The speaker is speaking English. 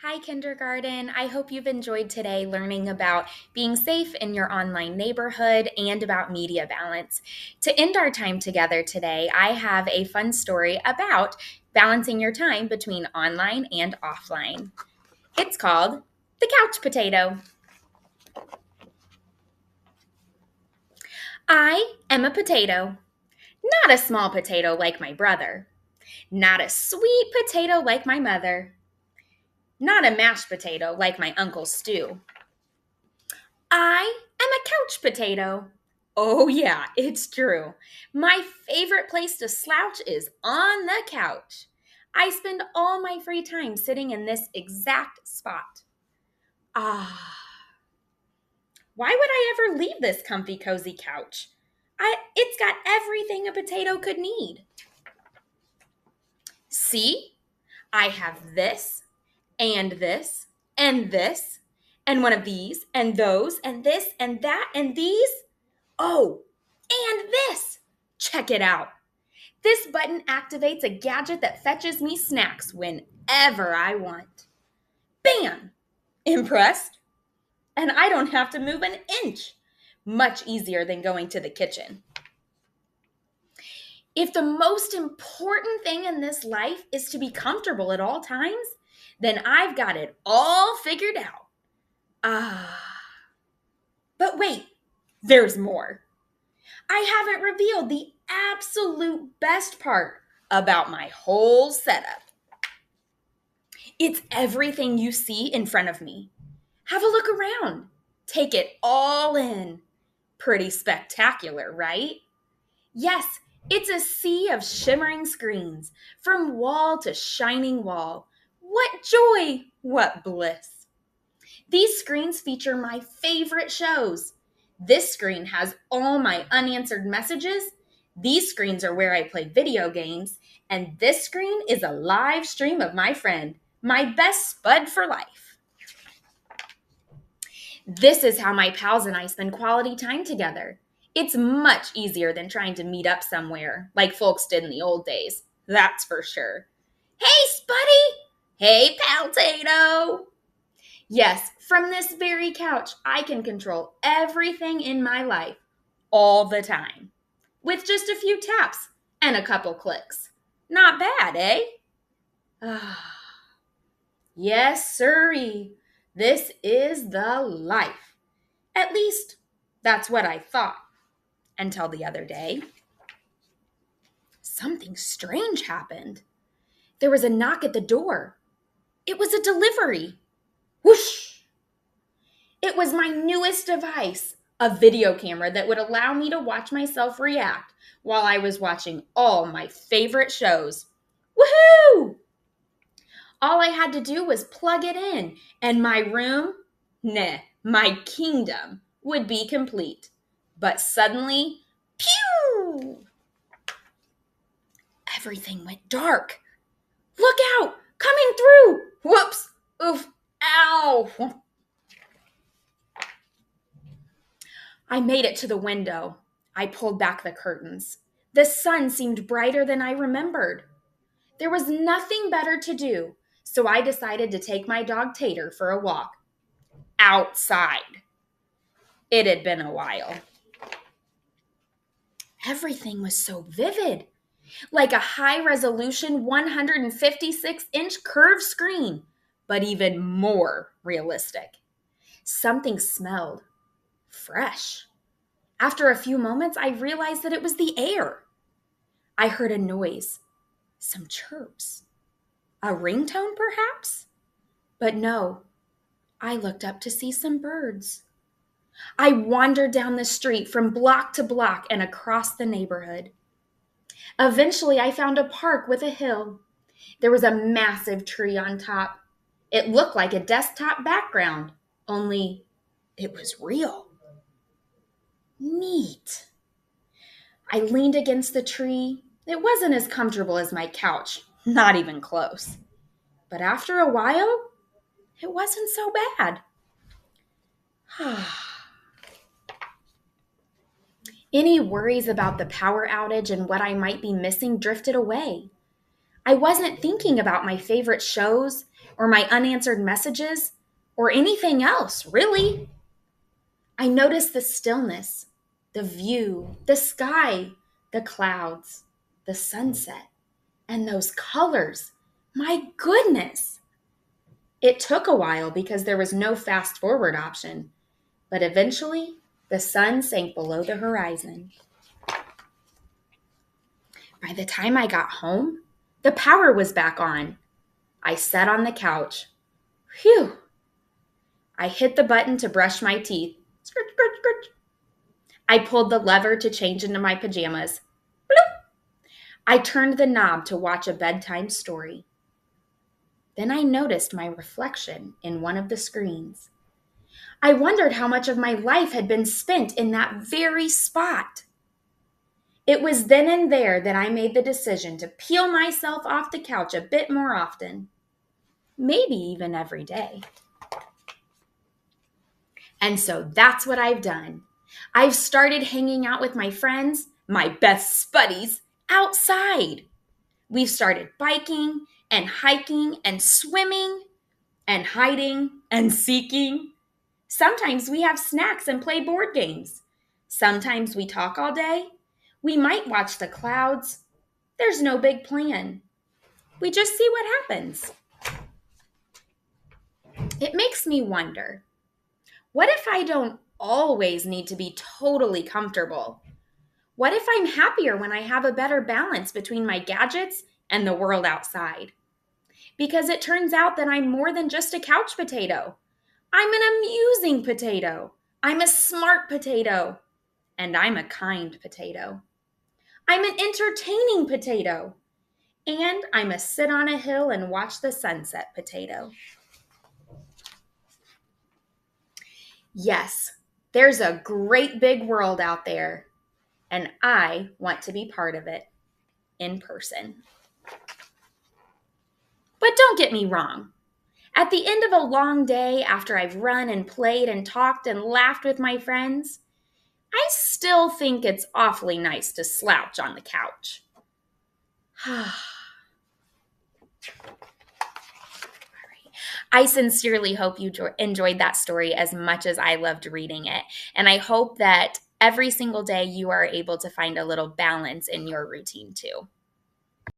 Hi, kindergarten. I hope you've enjoyed today learning about being safe in your online neighborhood and about media balance. To end our time together today, I have a fun story about balancing your time between online and offline. It's called The Couch Potato. I am a potato, not a small potato like my brother, not a sweet potato like my mother, not a mashed potato like my Uncle Stu. I am a couch potato. Oh, yeah, it's true. My favorite place to slouch is on the couch. I spend all my free time sitting in this exact spot. Ah, why would I ever leave this comfy, cozy couch? It's got everything a potato could need. See, I have this, and this, and this, and one of these, and those, and this, and that, and these. Oh, and this! Check it out. This button activates a gadget that fetches me snacks whenever I want. Bam! Impressed? And I don't have to move an inch. Much easier than going to the kitchen. If the most important thing in this life is to be comfortable at all times, then I've got it all figured out. But wait, there's more. I haven't revealed the absolute best part about my whole setup. It's everything you see in front of me. Have a look around. Take it all in. Pretty spectacular, right? Yes, it's a sea of shimmering screens, from wall to shining wall. What joy! What bliss! These screens feature my favorite shows. This screen has all my unanswered messages. These screens are where I play video games. And this screen is a live stream of my friend, my best spud for life. This is how my pals and I spend quality time together. It's much easier than trying to meet up somewhere, like folks did in the old days. That's for sure. Hey, Spuddy! Hey, Paltato! Yes, from this very couch, I can control everything in my life all the time with just a few taps and a couple clicks. Not bad, eh? Yes, sirree. This is the life. At least, that's what I thought until the other day. Something strange happened. There was a knock at the door. It was a delivery. Whoosh! It was my newest device, a video camera that would allow me to watch myself react while I was watching all my favorite shows. Woohoo! All I had to do was plug it in, and my room, my kingdom, would be complete. But suddenly, pew! Everything went dark. Look out! Coming through! Whoops! Oof! Ow! I made it to the window. I pulled back the curtains. The sun seemed brighter than I remembered. There was nothing better to do, so I decided to take my dog Tater for a walk. Outside. It had been a while. Everything was so vivid, like a high-resolution 156-inch curved screen, but even more realistic. Something smelled fresh. After a few moments, I realized that it was the air. I heard a noise, some chirps, a ringtone perhaps? But no, I looked up to see some birds. I wandered down the street from block to block and across the neighborhood. Eventually, I found a park with a hill. There was a massive tree on top. It looked like a desktop background, only it was real. Neat. I leaned against the tree. It wasn't as comfortable as my couch, not even close. But after a while, it wasn't so bad. Any worries about the power outage and what I might be missing drifted away. I wasn't thinking about my favorite shows, or my unanswered messages or anything else, really. I noticed the stillness, the view, the sky, the clouds, the sunset, and those colors. My goodness! It took a while because there was no fast forward option, but eventually the sun sank below the horizon. By the time I got home, the power was back on. I sat on the couch. Phew! I hit the button to brush my teeth. Scratch, scratch, scratch. I pulled the lever to change into my pajamas. Bloop! I turned the knob to watch a bedtime story. Then I noticed my reflection in one of the screens. I wondered how much of my life had been spent in that very spot. It was then and there that I made the decision to peel myself off the couch a bit more often, maybe even every day. And so that's what I've done. I've started hanging out with my friends, my best buddies, outside. We've started biking and hiking and swimming and hiding and seeking. Sometimes we have snacks and play board games. Sometimes we talk all day. We might watch the clouds. There's no big plan. We just see what happens. It makes me wonder, what if I don't always need to be totally comfortable? What if I'm happier when I have a better balance between my gadgets and the world outside? Because it turns out that I'm more than just a couch potato. I'm an amusing potato. I'm a smart potato. And I'm a kind potato. I'm an entertaining potato. And I'm a sit on a hill and watch the sunset potato. Yes, there's a great big world out there, and I want to be part of it in person. But don't get me wrong. At the end of a long day after I've run and played and talked and laughed with my friends, I still think it's awfully nice to slouch on the couch. I sincerely hope you enjoyed that story as much as I loved reading it. And I hope that every single day you are able to find a little balance in your routine too.